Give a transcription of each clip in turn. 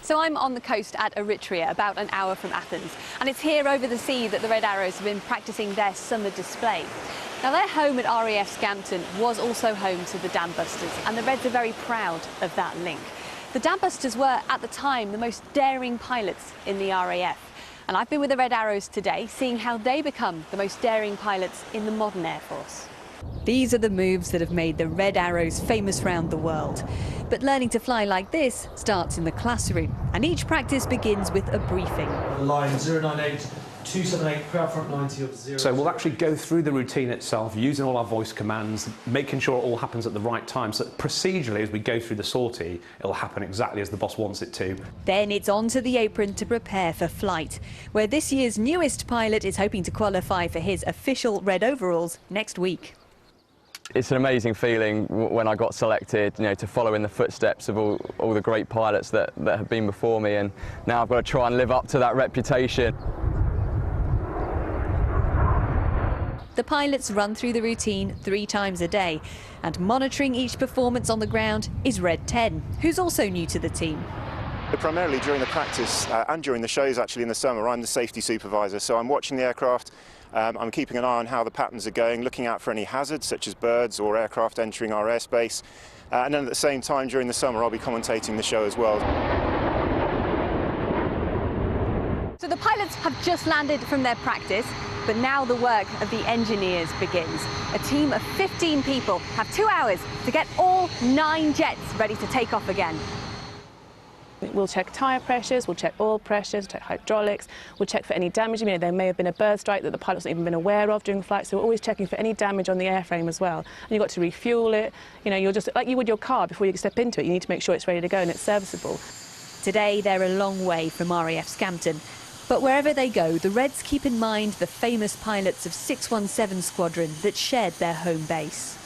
So I'm on the coast at Eritrea, about an hour from Athens, and it's here over the sea that the Red Arrows have been practicing their summer display. Now, their home at RAF Scampton was also home to the Dam Busters, and the Reds are very proud of that link. The Dam Busters were, at the time, the most daring pilots in the RAF. And I've been with the Red Arrows today, seeing how they become the most daring pilots in the modern Air Force. These are the moves that have made the Red Arrows famous round the world. But learning to fly like this starts in the classroom, and each practice begins with a briefing. Line 098-278, crowd front 90 of 0. So we'll actually go through the routine itself, using all our voice commands, making sure it all happens at the right time. So procedurally, as we go through the sortie, it'll happen exactly as the boss wants it to. Then it's on to the apron to prepare for flight, where this year's newest pilot is hoping to qualify for his official red overalls next week. It's an amazing feeling when I got selected, to follow in the footsteps of all the great pilots that have been before me, and now I've got to try and live up to that reputation. The pilots run through the routine 3 times a day, and monitoring each performance on the ground is Red 10, who's also new to the team. Primarily during the practice and during the shows actually in the summer, I'm the safety supervisor, so I'm watching the aircraft, I'm keeping an eye on how the patterns are going, looking out for any hazards such as birds or aircraft entering our airspace, and then at the same time during the summer I'll be commentating the show as well. So the pilots have just landed from their practice, but now the work of the engineers begins. A team of 15 people have 2 hours to get all 9 jets ready to take off again. We'll check tyre pressures, we'll check oil pressures, check hydraulics, we'll check for any damage. There may have been a bird strike that the pilot's not even been aware of during flight, so we're always checking for any damage on the airframe as well. And you've got to refuel it, you're just like you would your car before you step into it, you need to make sure it's ready to go and it's serviceable. Today they're a long way from RAF Scampton, but wherever they go, the Reds keep in mind the famous pilots of 617 Squadron that shared their home base.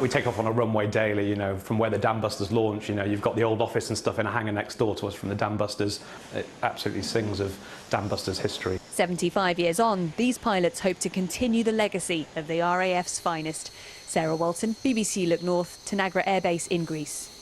We take off on a runway daily, from where the Dam Busters launch. You've got the old office and stuff in a hangar next door to us from the Dam Busters. It absolutely sings of Dam Busters history. 75 years on, these pilots hope to continue the legacy of the RAF's finest. Sarah Walton, BBC Look North, Tanagra Air Base in Greece.